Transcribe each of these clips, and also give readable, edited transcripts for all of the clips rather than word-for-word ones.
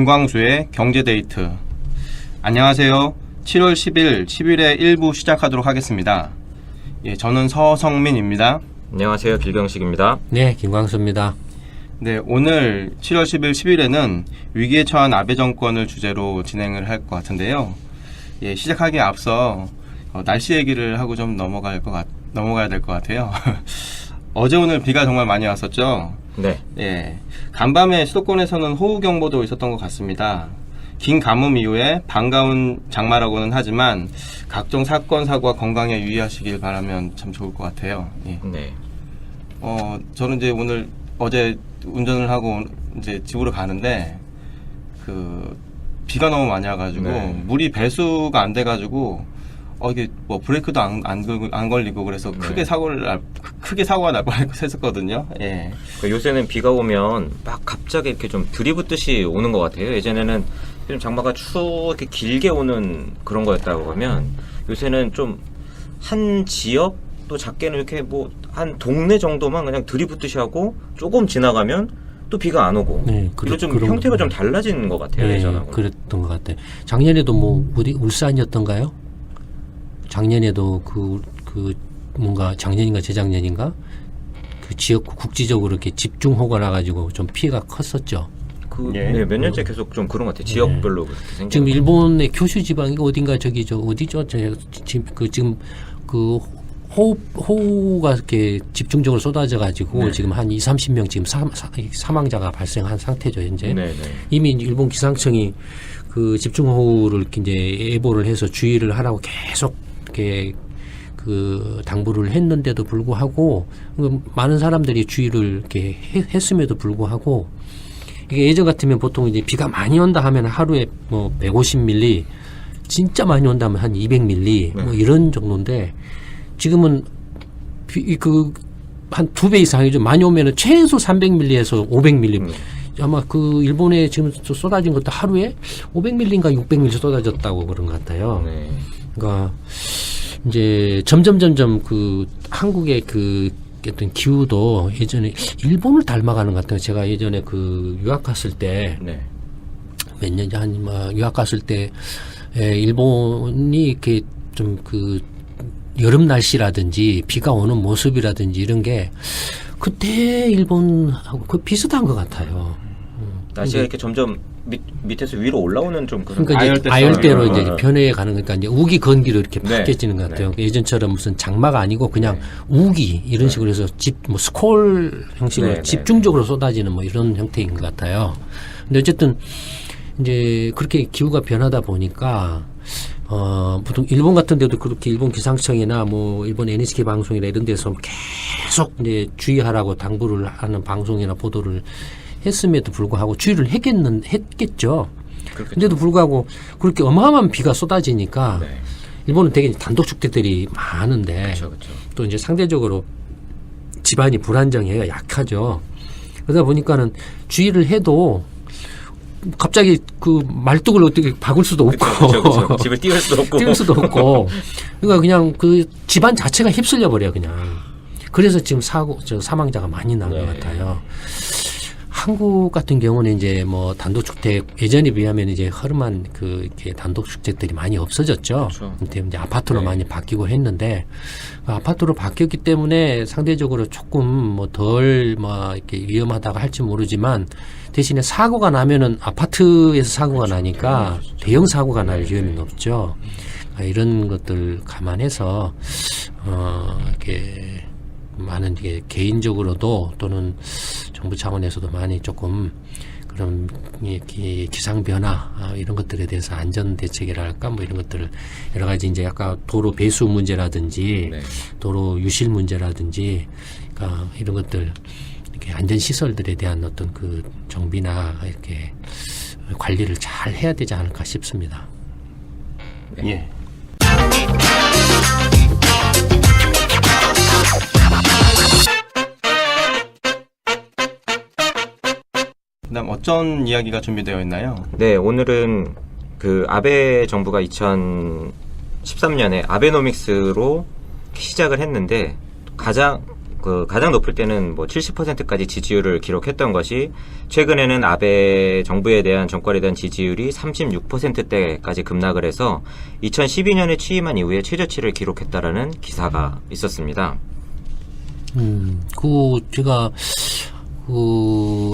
김광수의 경제데이트. 안녕하세요. 7월 10일, 10일에 1부 시작하도록 하겠습니다. 예, 저는 서성민입니다. 안녕하세요. 길경식입니다. 네, 김광수입니다. 네, 오늘 7월 10일, 10일에는 위기에 처한 아베 정권을 주제로 진행을 할 것 같은데요. 예, 시작하기에 앞서 날씨 얘기를 하고 좀 넘어가야 될 것 같아요. 어제 오늘 비가 정말 많이 왔었죠. 네. 예, 간밤에 수도권에서는 호우경보도 있었던 것 같습니다. 긴 가뭄 이후에 반가운 장마라고는 하지만 각종 사건, 사고와 건강에 유의하시길 바라면 참 좋을 것 같아요. 예. 네. 저는 이제 어제 운전을 하고 이제 집으로 가는데 비가 너무 많이 와가지고 네. 물이 배수가 안 돼가지고 이게 뭐 브레이크도 안 걸리고 그래서 네. 크게 사고가 날 뻔했었거든요. 예. 요새는 비가 오면 막 갑자기 이렇게 좀 들이붓듯이 오는 것 같아요. 예전에는 좀 장마가 쭉 이렇게 길게 오는 그런 거였다고 하면 요새는 좀 한 지역 또 작게는 이렇게 뭐 한 동네 정도만 그냥 들이붓듯이 하고 조금 지나가면 또 비가 안 오고. 네, 이런 좀 형태가 좀 달라진 것 같아요. 네, 예전하고. 그랬던 것 같아요. 작년에도 뭐 어디 울산이었던가요? 작년에도 뭔가 작년인가 재작년인가 그 지역 국지적으로 이렇게 집중호우가 나가지고 좀 피해가 컸었죠. 예. 네, 몇 년째 계속 좀 그런 것 같아요. 지역별로 그렇게 생겨. 지금 일본의 교슈 지방이 어딘가 어디죠? 지금 호우가 이렇게 집중적으로 쏟아져가지고 네. 지금 한 20-30명 지금 사망자가 발생한 상태죠, 현재. 네, 네. 이미 일본 기상청이 그 집중호우를 이제 예보를 해서 주의를 하라고 계속 이렇게 당부를 했는데도 불구하고 많은 사람들이 주의를 이렇게 했음에도 불구하고 이게 예전 같으면 보통 이제 비가 많이 온다 하면 하루에 뭐 150mm, 진짜 많이 온다면 한 200mm 뭐 이런 정도인데 지금은 한 2배 이상이죠. 많이 오면은 최소 300mm에서 500mm. 아마 일본에 지금 쏟아진 것도 하루에 500mm인가 600mm 쏟아졌다고 그런 것 같아요. 네. 그러니까 이제 점점 한국의 어떤 기후도 예전에 일본을 닮아가는 것 같아요. 제가 예전에 유학 갔을 때 네. 몇 년 전 유학 갔을 때 일본이 이렇게 좀 여름 날씨라든지 비가 오는 모습이라든지 이런 게 그때 일본하고 거의 비슷한 것 같아요. 날씨가 이렇게 점점 밑에서 위로 올라오는 좀 그런. 그러니까 이제 아열대로 이제 변해 가는 거니까 이제 우기 건기로 이렇게 네. 바뀌어지는 것 같아요. 네. 예전처럼 무슨 장마가 아니고 그냥 우기 이런 식으로 해서 스콜 형식으로 네. 집중적으로 쏟아지는 뭐 이런 형태인 것 같아요. 근데 어쨌든 이제 그렇게 기후가 변하다 보니까 보통 일본 같은 데도 그렇게 일본 기상청이나 뭐 일본 NHK 방송이나 이런 데서 계속 이제 주의하라고 당부를 하는 방송이나 보도를 했음에도 불구하고 주의를 했겠죠. 근데도 불구하고 그렇게 어마어마한 비가 쏟아지니까 네. 일본은 되게 단독 주택들이 많은데 그렇죠. 또 이제 상대적으로 집안이 불안정해요. 약하죠. 그러다 보니까는 주의를 해도 갑자기 말뚝을 어떻게 박을 수도 없고 그렇죠. 집을 띄울 수도 없고 띄울 수도 없고 그러니까 그냥 집안 자체가 휩쓸려 버려 그냥. 그래서 지금 사망자가 많이 난 것 같아요. 한국 같은 경우는 이제 뭐 단독주택 예전에 비하면 이제 허름한 이렇게 단독주택들이 많이 없어졌죠. 그렇죠. 근데 이제 아파트로 많이 바뀌고 했는데 아파트로 바뀌었기 때문에 상대적으로 조금 덜 이렇게 위험하다고 할지 모르지만 대신에 사고가 나면은 아파트에서 사고가 나니까 대형 사고가 날 위험이 없죠. 이런 것들 감안해서 이렇게 많은 개인적으로도 또는 정부 차원에서도 많이 조금 그런 기상 변화 이런 것들에 대해서 안전 대책이랄까 뭐 이런 것들을 여러 가지 이제 아까 도로 배수 문제라든지 네. 도로 유실 문제라든지 그러니까 이런 것들 이렇게 안전 시설들에 대한 어떤 정비나 이렇게 관리를 잘 해야 되지 않을까 싶습니다. 네. 예. 그다음 어떤 이야기가 준비되어 있나요? 네, 오늘은 아베 정부가 2013년에 아베노믹스로 시작을 했는데 가장 그 가장 높을 때는 뭐 70%까지 지지율을 기록했던 것이 최근에는 아베 정부에 대한 정권에 대한 지지율이 36%대까지 급락을 해서 2012년에 취임한 이후에 최저치를 기록했다라는 기사가 있었습니다. 그 제가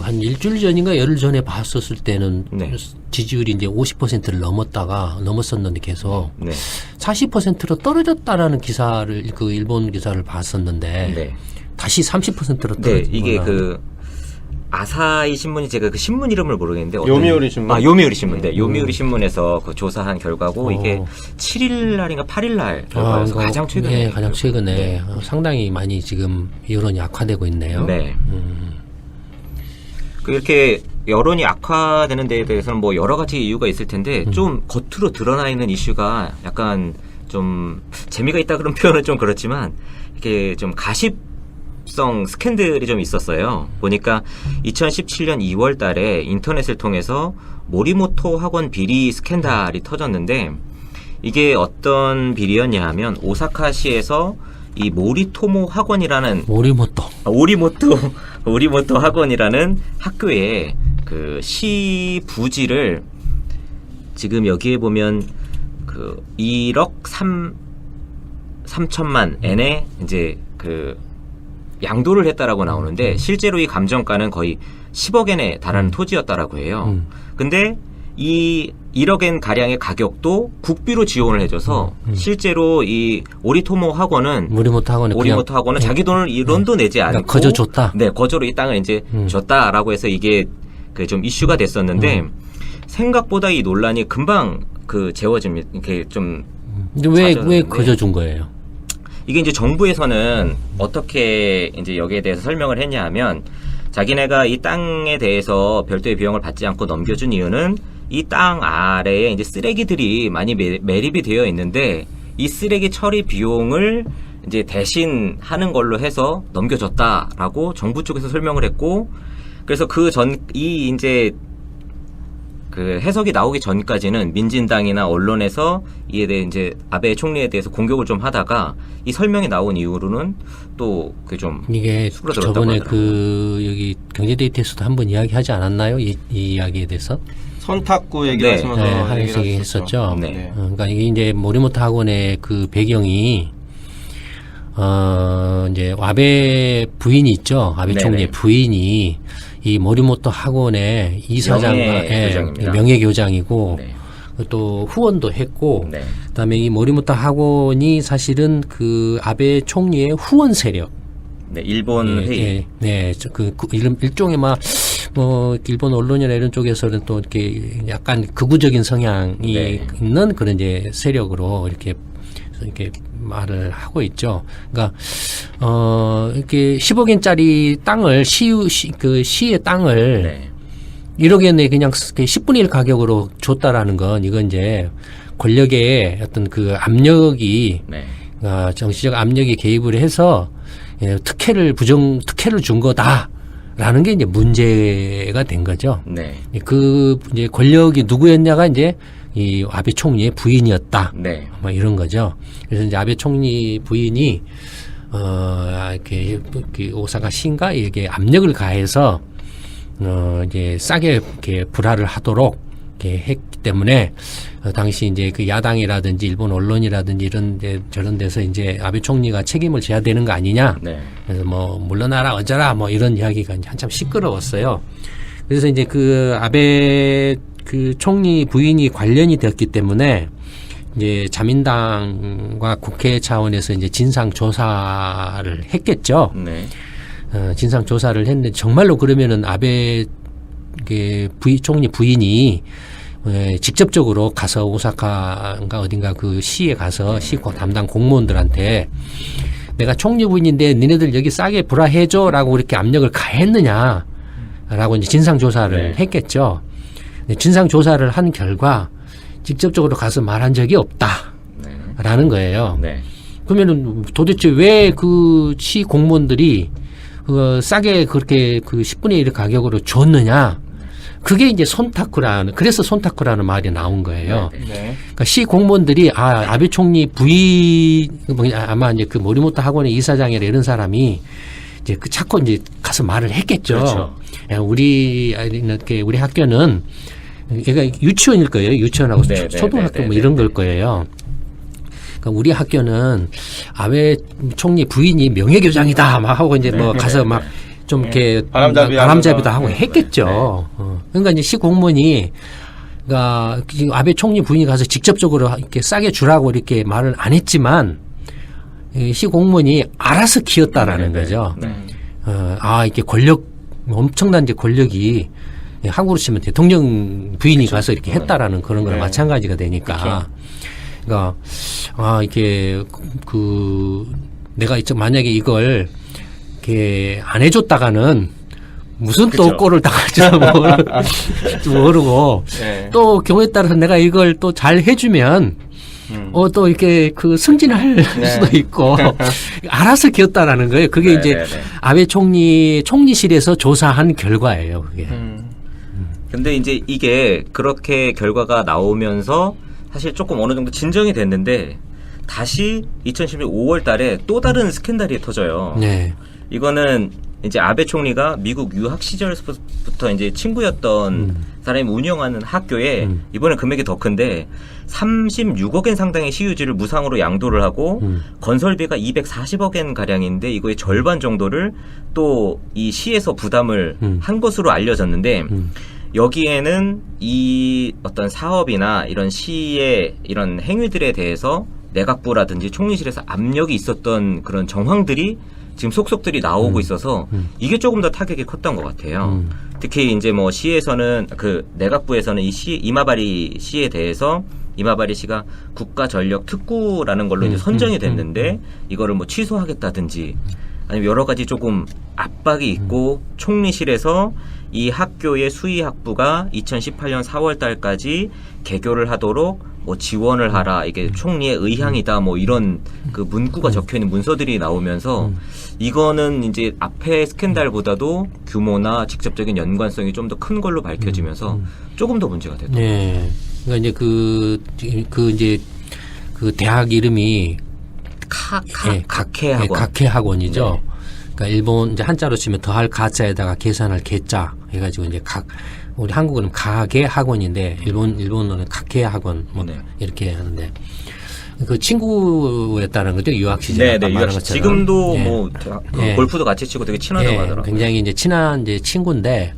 한 일주일 전인가 열흘 전에 봤었을 때는 네. 지지율이 이제 50%를 넘었었는데 계속 네. 40%로 떨어졌다라는 기사를 그 일본 기사를 봤었는데 네. 다시 30%로 네, 떨어진 이게 거나. 그 아사히 신문이 제가 그 신문 이름을 모르겠는데 요미우리 신문. 아, 요미우리 신문. 네, 요미우리 신문에서 그 조사한 결과고 이게 7일 날인가 8일 날 결과여서 그거, 가장 최근에. 네, 가장 최근에 네. 상당히 많이 지금 여론이 악화되고 있네요. 네. 그 이렇게 여론이 악화되는 데에 대해서는 뭐 여러 가지 이유가 있을 텐데 좀 겉으로 드러나 있는 이슈가 약간 좀 재미가 있다 그런 표현은 좀 그렇지만 이렇게 좀 가십성 스캔들이 좀 있었어요. 보니까 2017년 2월 달에 인터넷을 통해서 모리모토 학원 비리 스캔들이 터졌는데 이게 어떤 비리였냐 하면 오사카시에서 이 모리토모 학원이라는 오리모토 학원이라는 학교에 그 시 부지를 지금 여기에 보면 그 1억 3천만 엔에 이제 그 양도를 했다라고 나오는데 실제로 이 감정가는 거의 10억 엔에 달하는 토지였다라고 해요. 근데 이 1억엔 가량의 가격도 국비로 지원을 해줘서 실제로 이 오리토모 학원은 모리모토 학원은 자기 돈을 1원도 내지 않고 그러니까 거저 줬다. 네, 거저로 이 땅을 이제 줬다라고 해서 이게 그 좀 이슈가 됐었는데 생각보다 이 논란이 금방 그 재워집니다. 이렇게 좀 근데 왜 잦았는데 거저 준 거예요? 이게 이제 정부에서는 어떻게 이제 여기에 대해서 설명을 했냐 하면 자기네가 이 땅에 대해서 별도의 비용을 받지 않고 넘겨준 이유는 이 땅 아래에 이제 쓰레기들이 많이 매립이 되어 있는데 이 쓰레기 처리 비용을 이제 대신 하는 걸로 해서 넘겨줬다라고 정부 쪽에서 설명을 했고 그래서 이 이제 그 해석이 나오기 전까지는 민진당이나 언론에서 이에 대해 이제 아베 총리에 대해서 공격을 좀 하다가 이 설명이 나온 이후로는 또 그 좀 이게 수그러들었다고 저번에 하더라고요. 그 여기 경제데이트에서도 한번 이야기하지 않았나요? 이 이야기에 대해서? 선탁구 네. 얘기하시면서 네, 하면서 얘기했었죠. 네. 그러니까 이게 이제 모리모토 학원의 그 배경이 이제 아베 부인이 있죠. 아베 네네. 총리의 부인이 이 모리모토 학원의 이사장과 명예교장입니다. 명예교장이고 네. 또 후원도 했고 네. 그다음에 이 모리모토 학원이 사실은 그 아베 총리의 후원 세력. 네, 일본 회의. 일종의 뭐 일본 언론이나 이런 쪽에서는 또 이렇게 약간 극우적인 성향이 네. 있는 그런 이제 세력으로 이렇게 말을 하고 있죠. 그러니까 이렇게 10억엔짜리 땅을 시의 땅을 네. 1억엔에 그냥 10분의 1 가격으로 줬다라는 건 이건 이제 권력의 어떤 그 압력이 네. 정치적 압력이 개입을 해서 특혜를 준 거다라는 게 이제 문제가 된 거죠. 네. 그 이제 권력이 누구였냐가 이제 이 아베 총리의 부인이었다. 네. 뭐 이런 거죠. 그래서 이제 아베 총리 부인이 이렇게 오사카 시인가 이게 압력을 가해서 이제 싸게 이렇게 불화를 하도록 이렇게 했기 때문에 당시 이제 그 야당이라든지 일본 언론이라든지 이런 저런 데서 이제 아베 총리가 책임을 져야 되는 거 아니냐. 네. 그래서 뭐 물러나라 어쩌라 뭐 이런 이야기가 이제 한참 시끄러웠어요. 그래서 이제 그 아베 그 총리 부인이 관련이 되었기 때문에 이제 자민당과 국회 차원에서 이제 진상 조사를 했겠죠. 네. 진상 조사를 했는데 정말로 그러면은 아베 총리 부인이 직접적으로 가서 오사카인가 어딘가 그 시에 가서 시 담당 공무원들한테 내가 총리 부인인데 니네들 여기 싸게 불화해줘라고 이렇게 압력을 가했느냐라고 이제 진상 조사를 네. 했겠죠. 진상 조사를 한 결과 직접적으로 가서 말한 적이 없다라는 거예요. 네. 그러면은 도대체 왜 그 시 공무원들이 싸게 그렇게 그 10분의 1 가격으로 줬느냐? 그게 이제 그래서 손타쿠라는 말이 나온 거예요. 네. 그러니까 시 공무원들이 아베 총리 부인 아마 이제 그 모리모토 학원의 이사장이라 이런 사람이 이제 그 자꾸 이제 가서 말을 했겠죠. 그렇죠. 야, 우리 학교는 얘가 유치원일 거예요. 유치원하고 네, 초등학교 네, 뭐 네, 이런 네, 걸 거예요. 그러니까 우리 학교는 아베 총리 부인이 명예교장이다 막 하고 이제 뭐 가서 막 좀 이렇게 바람잡이도 하고 했겠죠. 그러니까 이제 시 공무원이 그러니까 아베 총리 부인이 가서 직접적으로 이렇게 싸게 주라고 이렇게 말을 안 했지만 이 시 공무원이 알아서 키웠다라는 거죠. 이렇게 엄청난 이제 권력이 한국으로 치면 대통령 부인이 가서 이렇게 했다라는 그런 거랑 마찬가지가 되니까. 그러니까 이게 내가 만약에 이걸 이렇게 안 해줬다가는 무슨 또 꼴을 당할지도 모르고 네. 또 경우에 따라서 내가 이걸 또 잘 해주면 또 이렇게 승진할 수도 있고 알아서 키웠다라는 거예요. 그게 이제 아베 총리실에서 조사한 결과예요. 그게. 근데 이제 이게 그렇게 결과가 나오면서 사실 조금 어느 정도 진정이 됐는데 다시 2016년 5월 달에 또 다른 스캔들이 터져요. 네. 이거는 이제 아베 총리가 미국 유학 시절부터 이제 친구였던 사람이 운영하는 학교에 이번에 금액이 더 큰데 36억엔 상당의 시유지를 무상으로 양도를 하고 건설비가 240억엔 가량인데 이거의 절반 정도를 또 이 시에서 부담을 한 것으로 알려졌는데 여기에는 이 어떤 사업이나 이런 시의 이런 행위들에 대해서 내각부라든지 총리실에서 압력이 있었던 그런 정황들이 지금 속속들이 나오고 있어서 이게 조금 더 타격이 컸던 것 같아요. 특히 이제 뭐 시에서는 그 내각부에서는 이마바리 시에 대해서 이마바리 시가 국가전력 특구라는 걸로 이제 선정이 됐는데 이거를 뭐 취소하겠다든지 아니면 여러 가지 조금 압박이 있고 총리실에서 이 학교의 수의학부가 2018년 4월 달까지 개교를 하도록 뭐 지원을 하라 이게 총리의 의향이다 뭐 이런 그 문구가 적혀 있는 문서들이 나오면서 이거는 이제 앞에 스캔들보다도 규모나 직접적인 연관성이 좀 더 큰 걸로 밝혀지면서 조금 더 문제가 됐던 거예요. 네. 그러니까 이제 그 대학 이름이 각해학원. 각해학원이죠. 네. 그러니까 일본 이제 한자로 치면 더할 가자에다가 계산할 개자 해가지고 이제 우리 한국어는 가계학원인데 일본어는 각해학원 뭐 네. 이렇게 하는데 그 친구였다는 거죠 유학 시절. 네, 유학 시절. 지금도 예. 뭐 골프도 같이 치고 되게 친하다고 하더라고요. 굉장히 이제 친한 이제 친구인데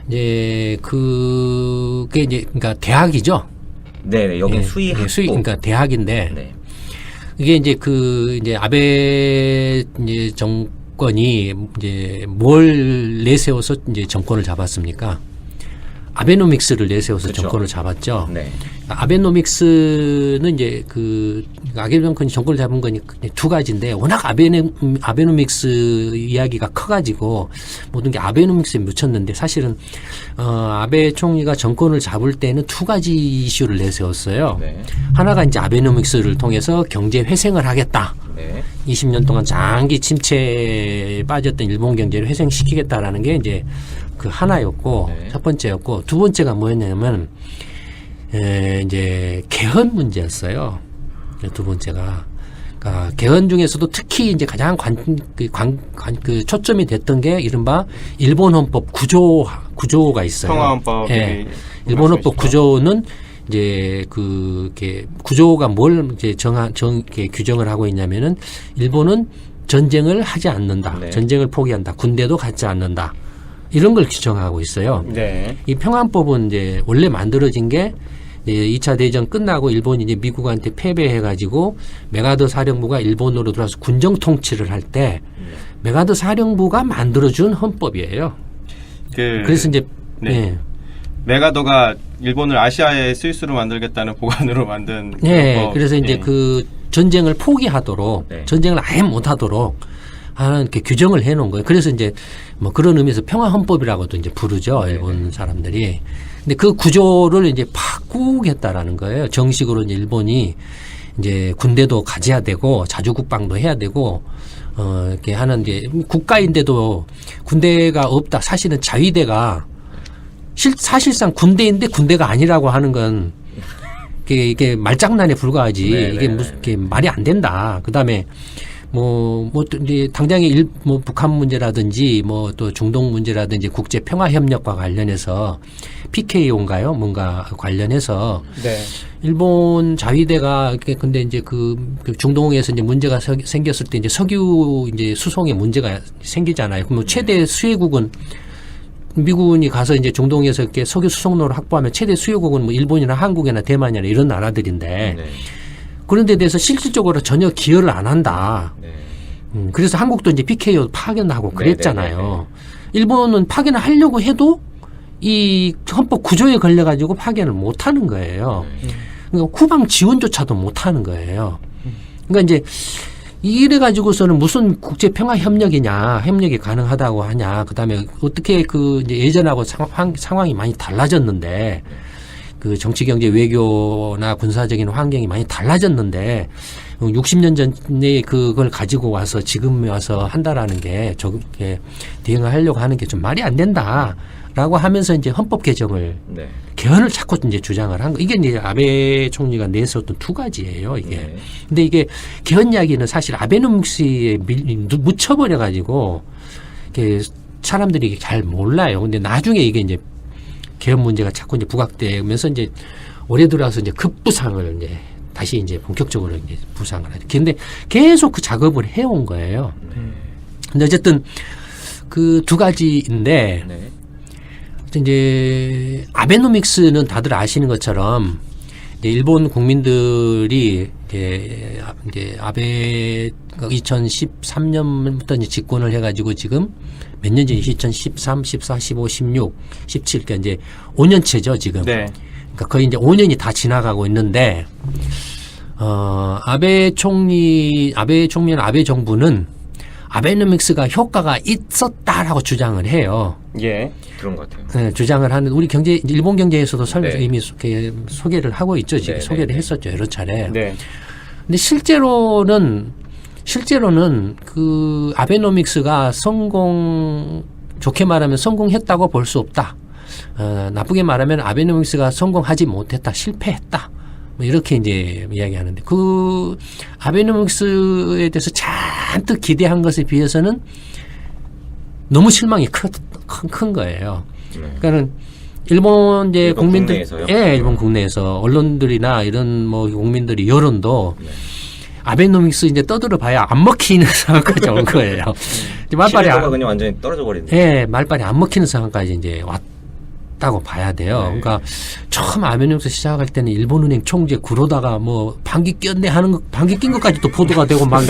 이제 그게 이제 그러니까 대학이죠. 네, 여긴 수의학부. 그러니까 대학인데. 네. 이게 이제 아베 이제 정권이 이제 뭘 내세워서 이제 정권을 잡았습니까? 아베노믹스를 내세워서 그렇죠. 정권을 잡았죠. 네. 아베노믹스는 이제 아베 정권이 정권을 잡은 거니 두 가지인데 워낙 아베노믹스 이야기가 커가지고 모든 게 아베노믹스에 묻혔는데 사실은 아베 총리가 정권을 잡을 때는 두 가지 이슈를 내세웠어요. 네. 하나가 이제 아베노믹스를 통해서 경제 회생을 하겠다. 네. 20년 동안 장기 침체에 빠졌던 일본 경제를 회생시키겠다라는 게 이제 그 하나였고 네. 첫 번째였고 두 번째가 뭐였냐면 이제 개헌 문제였어요. 두 번째가 그러니까 개헌 중에서도 특히 이제 가장 초점이 됐던 게 이른바 일본 헌법 구조가 있어요. 평화헌법. 예. 일본 헌법 구조는 이제 구조가 뭘 이제 규정을 하고 있냐면은 일본은 전쟁을 하지 않는다. 네. 전쟁을 포기한다. 군대도 갖지 않는다. 이런 걸 규정하고 있어요. 네. 이 평화헌법은 이제 원래 만들어진 게 2차 대전 끝나고 일본이 이제 미국한테 패배해가지고 메가더 사령부가 일본으로 들어와서 군정 통치를 할 때 메가더 사령부가 만들어준 헌법이에요. 그래서 이제 네. 예. 메가더가 일본을 아시아의 스위스로 만들겠다는 보관으로 만든 네, 그래서 이제 그 전쟁을 포기하도록 네. 전쟁을 아예 못하도록 하는 이렇게 규정을 해놓은 거예요. 그래서 이제 뭐 그런 의미에서 평화헌법이라고도 이제 부르죠, 일본 사람들이. 근데 그 구조를 이제 바꾸겠다라는 거예요. 정식으로 이제 일본이 이제 군대도 가져야 되고 자주국방도 해야 되고 이렇게 하는 게 국가인데도 군대가 없다. 사실은 자위대가 사실상 군대인데 군대가 아니라고 하는 건 이게 말장난에 불과하지. 네, 이게 네, 무슨 네. 이게 말이 안 된다. 그다음에 뭐 이제 당장에 뭐 북한 문제라든지 뭐 또 중동 문제라든지 국제 평화 협력과 관련해서 PKO인가요? 뭔가 관련해서 네. 일본 자위대가 근데 이제 그 중동에서 이제 문제가 생겼을 때 이제 석유 이제 수송에 문제가 생기잖아요. 그럼 최대 수혜국은 미군이 가서 이제 중동에서 이렇게 석유 수송로를 확보하면 최대 수혜국은 뭐 일본이나 한국이나 대만이나 이런 나라들인데 네. 그런 데 대해서 실질적으로 전혀 기여를 안 한다. 네. 그래서 한국도 이제 PKO 파견하고 그랬잖아요. 네. 일본은 파견을 하려고 해도 이 헌법 구조에 걸려가지고 파견을 못 하는 거예요. 그러니까 후방 지원조차도 못 하는 거예요. 그러니까 이제 이래가지고서는 무슨 국제 평화 협력이냐, 협력이 가능하다고 하냐, 그 다음에 어떻게 그 이제 예전하고 상황이 많이 달라졌는데, 그 정치, 경제, 외교나 군사적인 환경이 많이 달라졌는데, 60년 전에 그걸 가지고 와서 지금 와서 한다라는 게 저게 대응을 하려고 하는 게 좀 말이 안 된다라고 하면서 이제 헌법 개정을 네. 개헌을 자꾸 이제 주장을 한 거. 이게 이제 아베 총리가 내세웠던 두 가지예요, 이게. 네. 근데 이게 개헌 이야기는 사실 아베노믹스에 묻혀버려가지고, 이게 사람들이 잘 몰라요. 근데 나중에 이게 이제 개헌 문제가 자꾸 이제 부각되면서 이제 올해 들어와서 이제 급부상을 이제 다시 이제 본격적으로 이제 부상을 하죠. 근데 계속 그 작업을 해온 거예요. 근데 어쨌든 그 두 가지인데, 네. 이제 아베노믹스는 다들 아시는 것처럼 이제 일본 국민들이 이제 아베 2013년부터 이제 집권을 해가지고 지금 몇 년 전이 2013, 14, 15, 16, 17, 그러니까 이제 5년째죠 지금. 네. 그러니까 거의 이제 5년이 다 지나가고 있는데 아베 총리는 아베 정부는 아베노믹스가 효과가 있었다라고 주장을 해요. 예. 그런 것 같아요. 네, 주장을 하는 우리 일본 경제에서도 네. 이미 소개를 하고 있죠. 지금 네, 소개를 네, 네. 했었죠 여러 차례. 네. 근데 실제로는 그 아베노믹스가 좋게 말하면 성공했다고 볼 수 없다. 나쁘게 말하면 아베노믹스가 성공하지 못했다, 실패했다. 뭐 이렇게 이제 이야기하는데 그 아베노믹스에 대해서 잔뜩 기대한 것에 비해서는 너무 실망이 큰 거예요. 네. 그러니까는 일본 이제 일본 국민들, 국내에서요? 예, 일본 국내에서 언론들이나 이런 뭐 국민들이 여론도 네. 아베노믹스 이제 떠들어봐야 안 먹히는 상황까지 온 거예요. 이제 말빨이 신뢰도가 그냥 완전히 떨어져 버리네. 예, 말빨이 안 먹히는 상황까지 이제 왔다고 봐야 돼요. 네. 그러니까 처음 아베노믹스 시작할 때는 일본은행 총재 구로다가 뭐 방귀 꼈네 하는 거, 방귀 낀 것까지 또 보도가 되고 막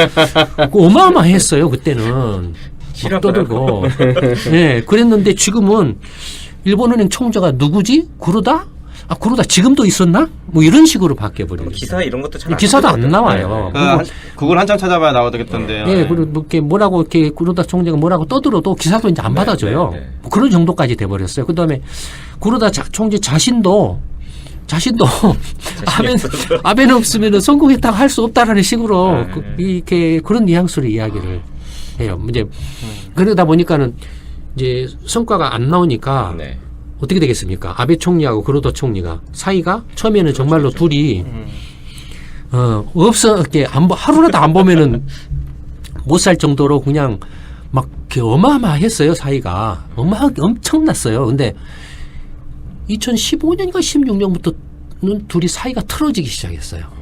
어마어마했어요 그때는. 막 떠들고. 예, 그랬는데 지금은 일본은행 총재가 누구지? 구로다? 아, 구로다 지금도 있었나? 뭐 이런 식으로 바뀌어버리는. 기사 이런 것도 잘 기사도 안 나와요. 구글 한참 찾아봐야 나오겠던데요. 예, 그리고 뭐 이렇게 뭐라고 이렇게 구로다 총재가 뭐라고 떠들어도 기사도 이제 안 네, 받아줘요. 네, 네. 뭐 그런 정도까지 돼버렸어요. 그 다음에 구로다 총재 자신도 아베노믹스면은 성공했다고 할 수 없다라는 식으로 네. 이렇게 그런 뉘앙스로 이야기를 해요. 이제 그러다 보니까는 이제 성과가 안 나오니까 네. 어떻게 되겠습니까? 아베 총리하고 구로다 총리가 사이가 처음에는 정말로 둘이 이렇게 하루라도 안 보면은 못 살 정도로 그냥 막 이렇게 어마어마했어요 사이가 엄청났어요. 근데 2015년인가 16년부터는 둘이 사이가 틀어지기 시작했어요.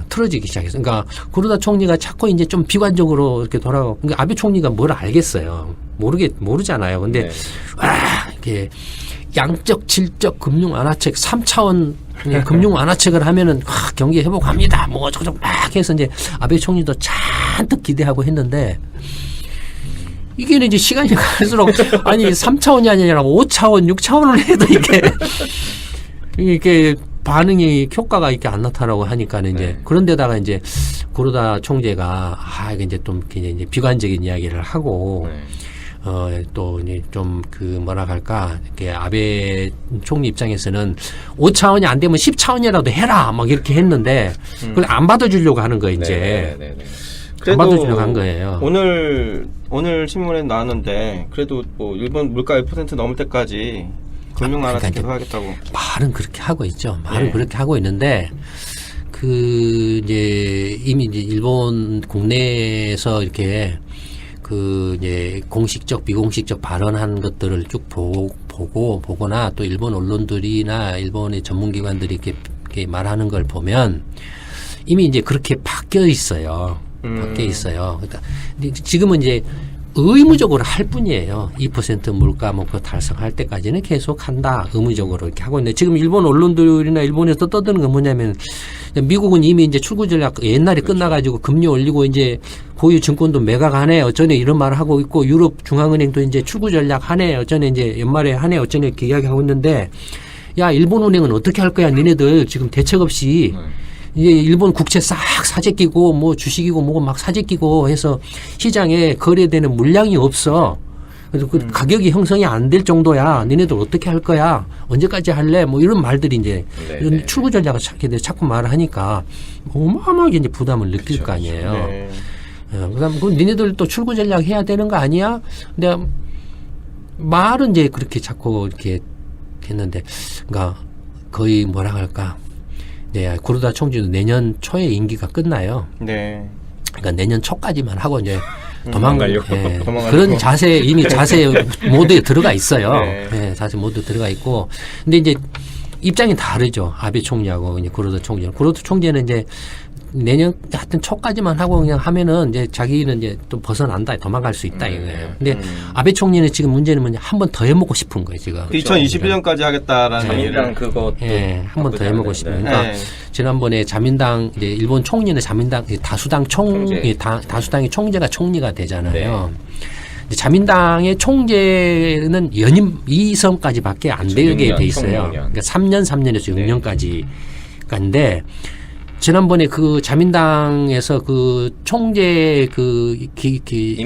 틀어지기 시작했어요. 그러니까 구로다 총리가 자꾸 이제 좀 비관적으로 이렇게 돌아가고, 그러니까 아베 총리가 뭘 알겠어요. 모르잖아요. 근데 네. 이렇게 양적, 질적, 금융 완화책 3차원 금융 완화책을 하면은 경기 회복합니다. 뭐 어쩌고저쩌고 막 해서 이제 아베 총리도 잔뜩 기대하고 했는데 이게 이제 시간이 갈수록 아니 3차원이 아니라 5차원, 6차원을 해도 이게 반응이 효과가 이렇게 안 나타나고 하니까는 이제 네. 그런데다가 이제 구로다 총재가 이게 이제 좀 이제 비관적인 이야기를 하고 네. 또 이제 좀 그 뭐라 할까 이렇게 아베 총리 입장에서는 5차원이 안 되면 10차원이라도 해라 막 이렇게 했는데 그걸 안 받아주려고 하는 거예요 이제. 네. 안 받아주려고 한 거예요. 오늘 신문에 나왔는데 그래도 뭐 일본 물가 1% 넘을 때까지 금융 나라 그러니까 계속 하겠다고. 말은 그렇게 하고 있죠. 말은 네. 그렇게 하고 있는데 이제 이미 이제 일본 국내에서 이렇게 이제 공식적 비공식적 발언한 것들을 쭉 보거나 또 일본 언론들이나 일본의 전문기관들이 이렇게 말하는 걸 보면 이미 이제 그렇게 바뀌어 있어요. 바뀌어 있어요. 그러니까 지금은 이제 의무적으로 할 뿐이에요. 2% 물가 목표 달성할 때까지는 계속 한다. 의무적으로 이렇게 하고 있는데 지금 일본 언론들이나 일본에서 떠드는 건 뭐냐면 미국은 이미 이제 출구 전략 옛날에 끝나가지고 금리 올리고 이제 보유 증권도 매각하네 어쩌네 이런 말을 하고 있고 유럽 중앙은행도 이제 출구 전략 하네 어쩌네 이제 연말에 하네 어쩌네 이렇게 이야기하고 있는데 야 일본 은행은 어떻게 할 거야 니네들 지금 대책 없이 이제 일본 국채 싹 사재끼고 뭐 주식이고 뭐고 막 사재끼고 해서 시장에 거래되는 물량이 없어. 그래서 그 가격이 형성이 안 될 정도야. 니네들 어떻게 할 거야? 언제까지 할래? 뭐 이런 말들이 이제 이런 출구 전략을 자꾸 말을 하니까 어마어마하게 이제 부담을 느낄 거 아니에요. 네. 그다음 그 니네들 또 출구 전략 해야 되는 거 아니야? 근데 말은 이제 그렇게 자꾸 이렇게 했는데, 그러니까 거의 뭐라 할까? 네, 구로다 총재도 내년 초에 임기가 끝나요. 네. 그러니까 내년 초까지만 하고 이제 도망가려고. 예, 도망가려고. 그런 이미 자세 모드에 들어가 있어요. 네. 예, 자세 모드 들어가 있고. 근데 이제 입장이 다르죠. 아베 총리하고 이제 구로다 총재. 구로다 총재는 이제 내년 하여튼 초까지만 하고 그냥 하면은 이제 자기는 이제 또 벗어난다, 도망갈 수 있다 이거예요. 근데 아베 총리는 지금 문제는 뭐냐 한 번 더 해먹고 싶은 거예요 지금. 2021년까지 하겠다라는 자민당 그거 예, 한 번 더 해먹고 싶은. 그러니까 네. 지난번에 자민당 이제 일본 총리는 자민당 다수당 다수당의 총재가 총리가 되잖아요. 근데 자민당의 총재는 연임 2선까지밖에 안 되게 돼 있어요. 그러니까 3년에서 6년까지 간데. 지난번에 그 자민당에서 그 총재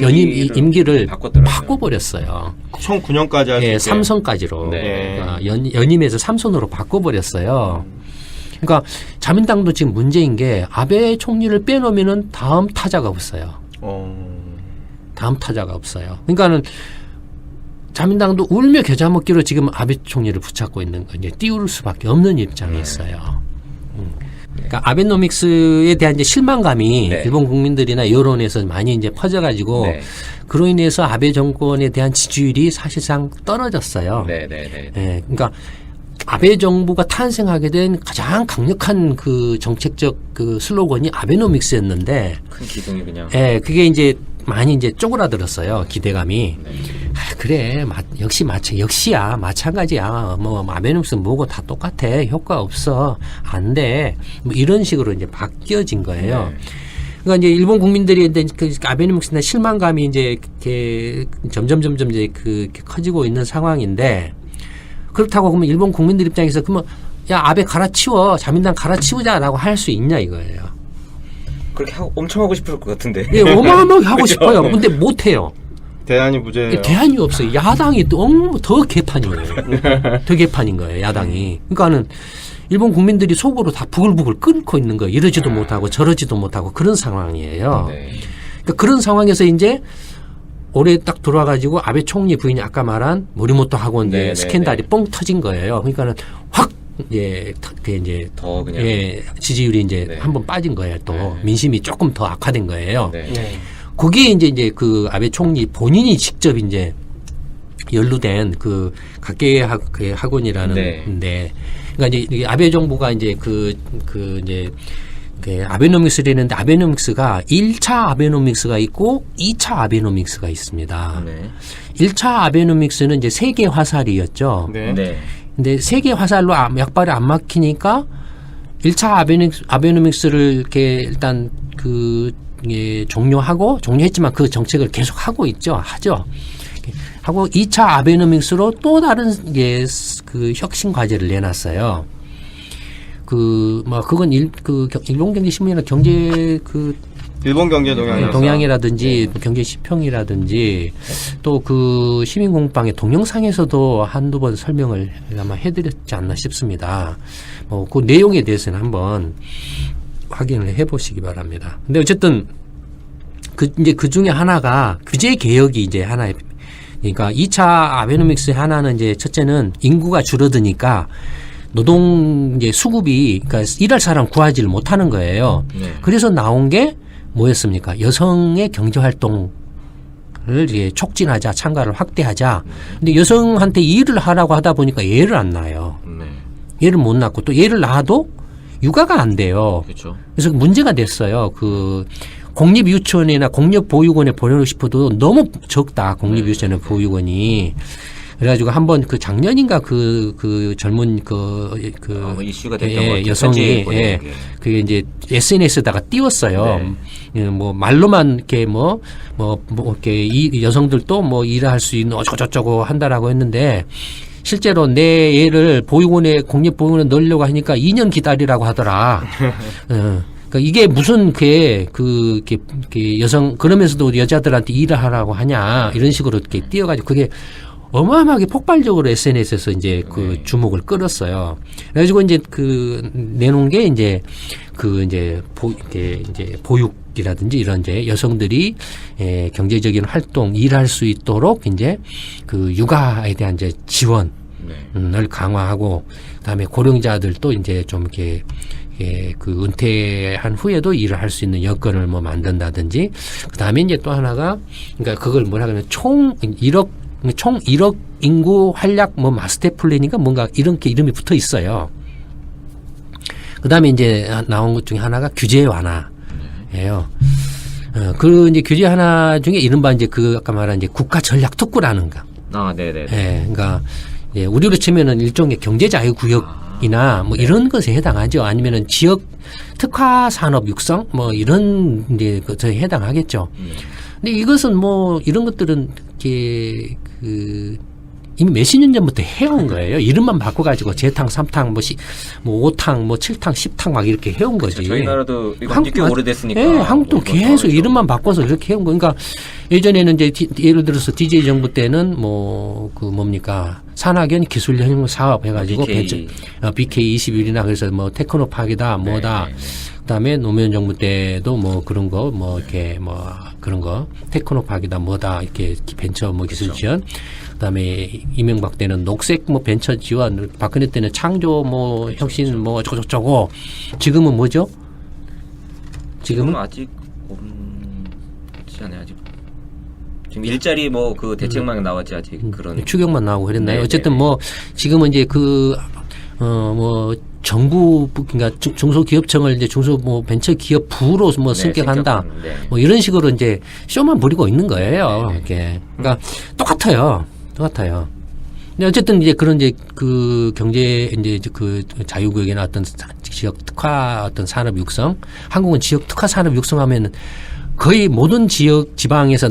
연임 임기를 바꿔버렸어요. 총 9년까지 할 수 예, 있게. 3선까지로. 네. 그러니까 연임에서 3선으로 바꿔버렸어요. 그러니까 자민당도 지금 문제인 게 아베 총리를 빼놓으면은 다음 타자가 없어요. 다음 타자가 없어요. 그러니까는 자민당도 울며 겨자 먹기로 지금 아베 총리를 붙잡고 있는 거 이제 띄울 수밖에 없는 입장에 있어요. 그러니까 아베노믹스에 대한 이제 실망감이 일본 국민들이나 여론에서 많이 이제 퍼져가지고 그로 인해서 아베 정권에 대한 지지율이 사실상 떨어졌어요. 예, 그러니까 아베 정부가 탄생하게 된 가장 강력한 그 정책적 그 슬로건이 아베노믹스였는데 큰 기둥이 그냥. 예, 그게 이제 많이 이제 쪼그라들었어요. 기대감이. 아, 그래. 역시야. 마찬가지야. 뭐, 아베노믹스 뭐고 다 똑같아. 효과 없어. 안 돼. 뭐 이런 식으로 이제 바뀌어진 거예요. 그러니까 이제 일본 국민들이 이제 그 아베노믹스나 실망감이 이제 이렇게 점점 이제 이렇게 커지고 있는 상황인데 그렇다고 그러면 일본 국민들 입장에서 그러면 야, 아베 갈아치워. 자민당 갈아치우자라고 할 수 있냐 이거예요. 그렇게 엄청 하고 싶을 것 같은데. 예, 어마어마하게 하고 싶어요. 근데 못 해요. 대안이 무죄예요. 대안이 없어요. 야당이 너무 더 개판이에요. 더 개판인 거예요. 야당이. 그러니까는 일본 국민들이 속으로 다 부글부글 끓고 있는 거예요. 이러지도 못하고 저러지도 못하고 그런 상황이에요. 그러니까 그런 상황에서 이제 올해 딱 들어와가지고 아베 총리 부인이 아까 말한 모리모토 학원 스캔들이 뻥 터진 거예요. 그러니까는 확 그게 이제 더 그냥 지지율이 이제 한번 빠진 거예요. 또 민심이 조금 더 악화된 거예요. 거기에 이제 그 아베 총리 본인이 직접 이제 연루된 그 각계 학원이라는 데, 그러니까 이제 아베 정부가 이제 이제 아베노믹스를 했는데 아베노믹스가 1차 아베노믹스가 있고 2차 아베노믹스가 있습니다. 1차 아베노믹스는 이제 세계 화살이었죠. 근데 세계 화살로 약발이 안 막히니까 1차 아베노믹스를 이렇게 일단 종료했지만 그 정책을 계속 하죠. 하고 2차 아베노믹스로 또 다른 그 혁신 과제를 내놨어요. 그건 일본 경제 신문이나 일본 경제 동향이라든지 경제 시평이라든지 또 그 시민공방의 동영상에서도 한두 번 설명을 아마 해드렸지 않나 싶습니다. 그 내용에 대해서는 한번 확인을 해보시기 바랍니다. 근데 어쨌든 그 중에 하나가 규제 개혁이 이제 하나의 그러니까 2차 아베노믹스 하나는 이제 첫째는 인구가 줄어드니까 노동 이제 수급이 그러니까 일할 사람 구하지를 못하는 거예요. 네. 그래서 나온 게 뭐였습니까? 여성의 경제 활동을 이제 촉진하자, 참가를 확대하자. 근데 여성한테 일을 하라고 하다 보니까 얘를 안 낳아요. 네. 얘를 못 낳고 또 얘를 낳아도 육아가 안 돼요. 그렇죠. 그래서 문제가 됐어요. 그 공립유치원이나 공립보육원에 보내고 싶어도 너무 적다. 공립유치원 보육원이. 그래가지고 한번 그 작년인가 그 젊은 이슈가 됐던 것 같아요. 여성이 편지 그게 이제 SNS에다가 띄웠어요. 네. 뭐 말로만 이렇게 뭐 이렇게 이 여성들도 뭐 일할 수 있는 어쩌고저쩌고 한다라고 했는데 실제로 내 애를 보육원에 공립보육원에 넣으려고 하니까 2년 기다리라고 하더라. 그러니까 이게 무슨 그 여성 그러면서도 여자들한테 일을 하라고 하냐 이런 식으로 이렇게 띄어가지고 그게 어마어마하게 폭발적으로 SNS에서 이제 그 주목을 끌었어요. 그래가지고 이제 그 내놓은 게 이제 그 이제 보육이라든지 이런 이제 여성들이 경제적인 활동 일할 수 있도록 이제 그 육아에 대한 이제 지원을 강화하고 그다음에 고령자들도 이제 좀 이렇게 그 은퇴한 후에도 일을 할 수 있는 여건을 뭐 만든다든지 그다음에 이제 또 하나가 그러니까 그걸 뭐라 그러면 총 1억 인구 활약 뭐 마스터 플랜인가 뭔가 이렇게 이름이 붙어 있어요. 그다음에 이제 나온 것 중에 하나가 규제 완화예요. 그 이제 규제 하나 중에 이른바 이제 그 아까 말한 이제 국가 전략 특구라는 거. 네네. 그러니까 우리로 치면은 일종의 경제 자유 구역이나 뭐 이런 것에 해당하죠. 아니면은 지역 특화 산업 육성 뭐 이런 이제 것에 해당하겠죠. 근데 이것은 뭐 이런 것들은 이렇게 이미 몇십 년 전부터 해온 거예요. 이름만 바꿔가지고 재탕, 삼탕, 뭐 5탕, 뭐 7탕, 10탕 막 이렇게 해온 거지. 그렇죠. 저희 나라도 이거 꽤 오래됐으니까. 네, 한국도 계속 이름만 바꿔서 이렇게 해온 거. 그러니까 예전에는 이제 예를 들어서 DJ 정부 때는 뭐 그 뭡니까 산학연 기술형 사업 해가지고 BK 21이나 그래서 뭐 테크노 파괴다 뭐다. 그다음에 노무현 정부 때도 뭐 그런 거 뭐 이렇게 뭐 그런 거 테크노 파괴다 뭐다 이렇게 벤처 뭐 기술 지원. 그다음에 이명박 때는 녹색 뭐 벤처 지원, 박근혜 때는 창조 뭐 혁신 뭐 저저저고 지금은 뭐죠? 지금은 아직 없지 않아요 아직. 지금 일자리 뭐 그 대책만 나왔지 아직 그런 추경만 나오고 그랬나요? 네, 어쨌든 네. 뭐 지금은 이제 뭐 정부 그러니까 중소기업청을 이제 중소 뭐 벤처기업 부로 뭐 승격한다. 뭐 이런 식으로 이제 쇼만 부리고 있는 거예요. 이렇게. 그러니까 똑같아요. 근데 어쨌든 이제 그런 이제 그 경제 이제 그 자유구역이나 어떤 지역 특화 어떤 산업 육성, 한국은 지역 특화 산업 육성하면은 거의 모든 지역 지방에서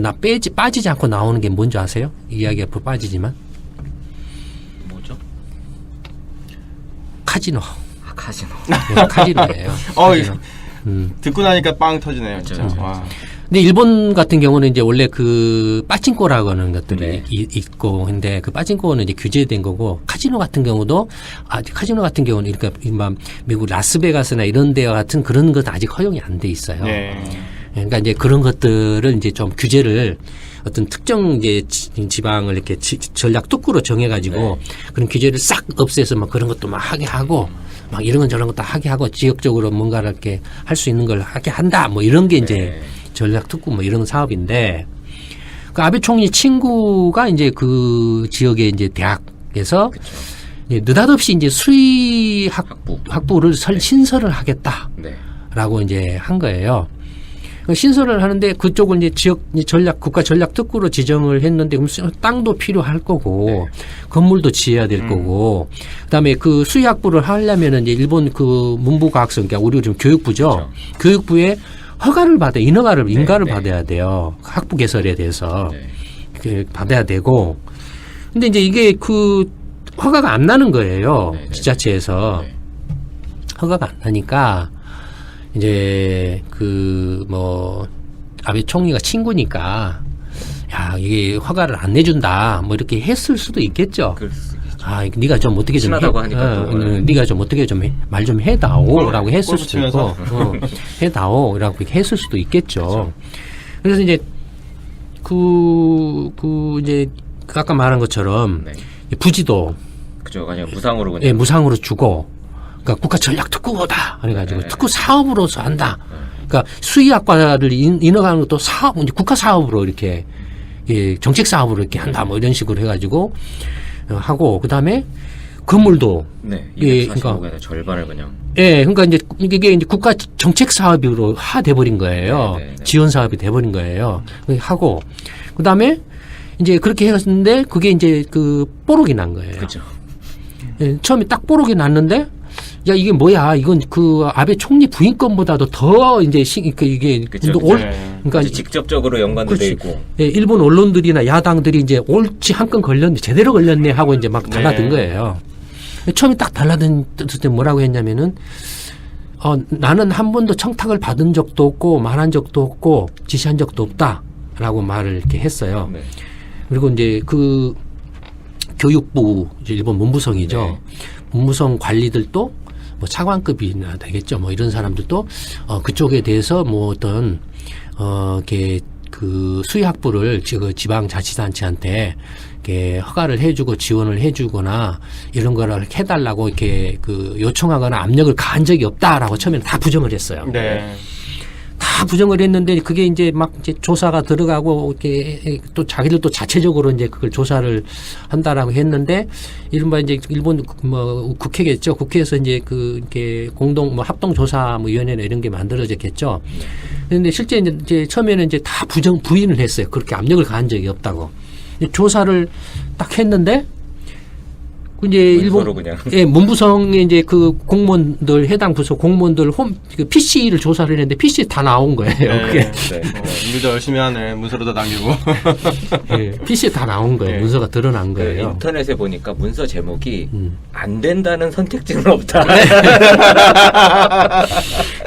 빠지지 않고 나오는 게 뭔지 아세요? 이야기 앞으로 빠지지만 뭐죠? 카지노. 카지노. 네, 카지노예요. 카지노. 듣고 나니까 빵 터지네요. 진짜. 그렇죠. 와. 근데 일본 같은 경우는 이제 원래 그 빠찡코라고 하는 것들이 있고, 근데 그 빠찡코는 이제 규제된 거고, 카지노 같은 경우도, 카지노 같은 경우는 그러니까 미국 라스베가스나 이런 데와 같은 그런 것 아직 허용이 안 돼 있어요. 네. 그러니까 이제 그런 것들을 이제 좀 규제를 어떤 특정 이제 지방을 이렇게 전략 특구로 정해가지고 그런 규제를 싹 없애서 막 그런 것도 막 하게 하고 막 이런 건 저런 것도 하게 하고 지역적으로 뭔가를 이렇게 할 수 있는 걸 하게 한다 뭐 이런 게 이제 전략 특구 뭐 이런 사업인데 그 아베 총리 친구가 이제 그 지역의 이제 대학에서 이제 느닷없이 이제 수의 학부를 신설을 하겠다라고 이제 한 거예요. 신설을 하는데 그쪽을 이제 지역 전략 국가 전략 특구로 지정을 했는데 그럼 땅도 필요할 거고 건물도 지어야 될 거고 그다음에 그 수의학부를 하려면은 이제 일본 그 문부과학성 그러니까 우리 지금 교육부죠. 그렇죠. 교육부에 허가를 인가를 받아야 돼요. 학부 개설에 대해서 받아야 되고 근데 이제 이게 그 허가가 안 나는 거예요. 지자체에서 허가가 안 나니까. 이제 아베 총리가 친구니까 야 이게 허가를 안 내준다 뭐 이렇게 했을 수도 있겠죠. 네가 좀 어떻게 좀 네가 좀 어떻게 좀 말 좀 해다오라고 했을 수도 있고 해다오라고 했을 수도 있겠죠. 그래서 이제 아까 말한 것처럼 네. 부지도 그죠. 그냥 무상으로 그냥. 예, 무상으로 주고, 그러니까 국가 전략 특구다. 그래가지고 네. 특구 사업으로서 한다. 그러니까 수의학과를 인허가하는 것도 사업, 이제 국가 사업으로 이렇게 예, 정책 사업으로 이렇게 한다. 뭐 이런 식으로 해가지고 하고, 그 다음에 건물도 네. 예, 245개의 그러니까 절반을 그냥. 예, 그러니까 이제 이게 이제 국가 정책 사업으로 돼버린 거예요. 네, 네, 네. 지원 사업이 돼버린 거예요. 하고, 그 다음에 이제 그렇게 해갔는데 그게 이제 그 뽀록이 난 거예요. 그죠. 예, 처음에 딱 뽀록이 났는데, 야, 이게 뭐야. 이건 그 아베 총리 부인 건보다도 더 이제 이게 그쵸, 올, 그쵸. 그러니까 이제 직접적으로 연관도 돼 있고. 예, 일본 언론들이나 야당들이 이제 옳지 한 건 걸렸네, 제대로 걸렸네 하고 이제 막 달라든 네. 거예요. 처음에 딱 달라든 때 뭐라고 했냐면은, 나는 한 번도 청탁을 받은 적도 없고, 말한 적도 없고, 지시한 적도 없다라고 말을 이렇게 했어요. 네. 그리고 이제 그 교육부, 이제 일본 문부성이죠. 네. 문부성 관리들도 뭐 차관급이나 되겠죠. 뭐 이런 사람들도 그쪽에 대해서 뭐 어떤 이렇게 그 수의학부를 지방자치단체한테 이렇게 허가를 해주고 지원을 해주거나 이런 거를 해달라고 이렇게 그 요청하거나 압력을 가한 적이 없다라고 처음에는 다 부정을 했어요. 네. 다 부정을 했는데 그게 이제 막 이제 조사가 들어가고 이렇게 또 자기들 또 자체적으로 이제 그걸 조사를 한다라고 했는데 이른바 이제 일본 뭐 국회겠죠. 국회에서 이제 그 이렇게 공동 뭐 합동 조사 뭐 위원회나 이런 게 만들어졌겠죠. 그런데 실제 이제 처음에는 이제 다 부인을 했어요. 그렇게 압력을 가한 적이 없다고. 조사를 딱 했는데 이제 일본 문서로 그냥. 예, 문부성의 이제 그 공무원들 해당 부서 공무원들 그 PC를 조사를 했는데 PC 다 나온 거예요. 그게 네. 일도 열심히 하네. 문서로도 남기고. 예, PC 다 나온 거예요. 네. 문서가 드러난 그 거예요. 인터넷에 보니까 문서 제목이 안 된다는 선택지는 없다.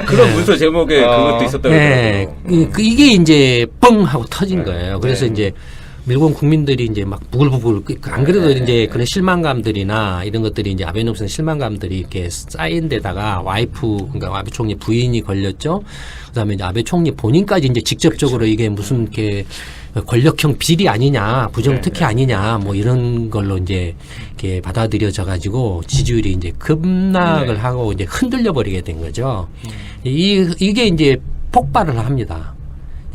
그런 문서 제목에 그것도 있었다고 네, 그러더라고요. 이게 이제 뻥 하고 터진 네. 거예요. 그래서 네. 이제 일본 국민들이 이제 막 부글부글 안 그래도 네. 이제 그런 실망감들이나 이런 것들이 이제 아베노믹스 실망감들이 이렇게 쌓인 데다가 와이프 그러니까 아베 총리 부인이 걸렸죠. 그다음에 이제 아베 총리 본인까지 이제 직접적으로 그렇죠. 이게 무슨 이렇게 권력형 비리 아니냐, 부정특혜 네. 아니냐, 뭐 이런 걸로 이제 이렇게 받아들여져 가지고 지지율이 이제 급락을 네. 하고 이제 흔들려 버리게 된 거죠. 이게 이제 폭발을 합니다.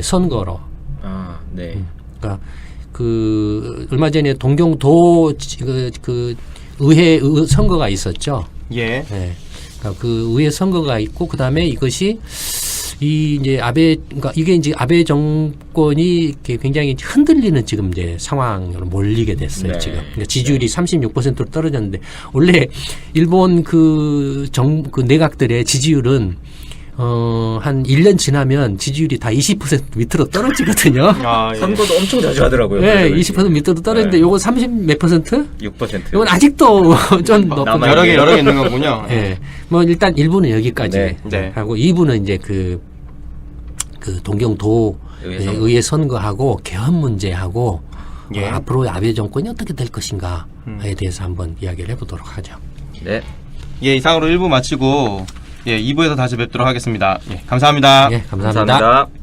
선거로. 아, 네. 그러니까 그 얼마 전에 동경도 그 의회 선거가 있었죠. 예. 네. 그러니까 그 의회 선거가 있고 그다음에 이것이 이 이제 그러니까 이게 이제 아베 정권이 이렇게 굉장히 흔들리는 지금 이제 상황으로 몰리게 됐어요. 네. 지금 그러니까 지지율이 36%로 떨어졌는데 원래 일본 그 내각들의 지지율은 한 1년 지나면 지지율이 다 20% 밑으로 떨어지거든요. 아, 예. 선거도 엄청 자주 하더라고요. 네, 그래서 20% 밑으로 떨어지는데 네. 요거 30 몇 퍼센트? 6%. 이건 아직도 좀 높은 남아있네요. 여러 개 있는 거군요. 예. 뭐 일단 1부는 여기까지 네. 네. 하고 2부는 이제 그 동경도 의회 선거. 의회 선거하고 개헌 문제하고 예. 앞으로 아베 정권이 어떻게 될 것인가에 대해서 한번 이야기를 해보도록 하죠. 네. 예, 이상으로 1부 마치고 예, 2부에서 다시 뵙도록 하겠습니다. 예, 감사합니다. 예, 감사합니다. 감사합니다.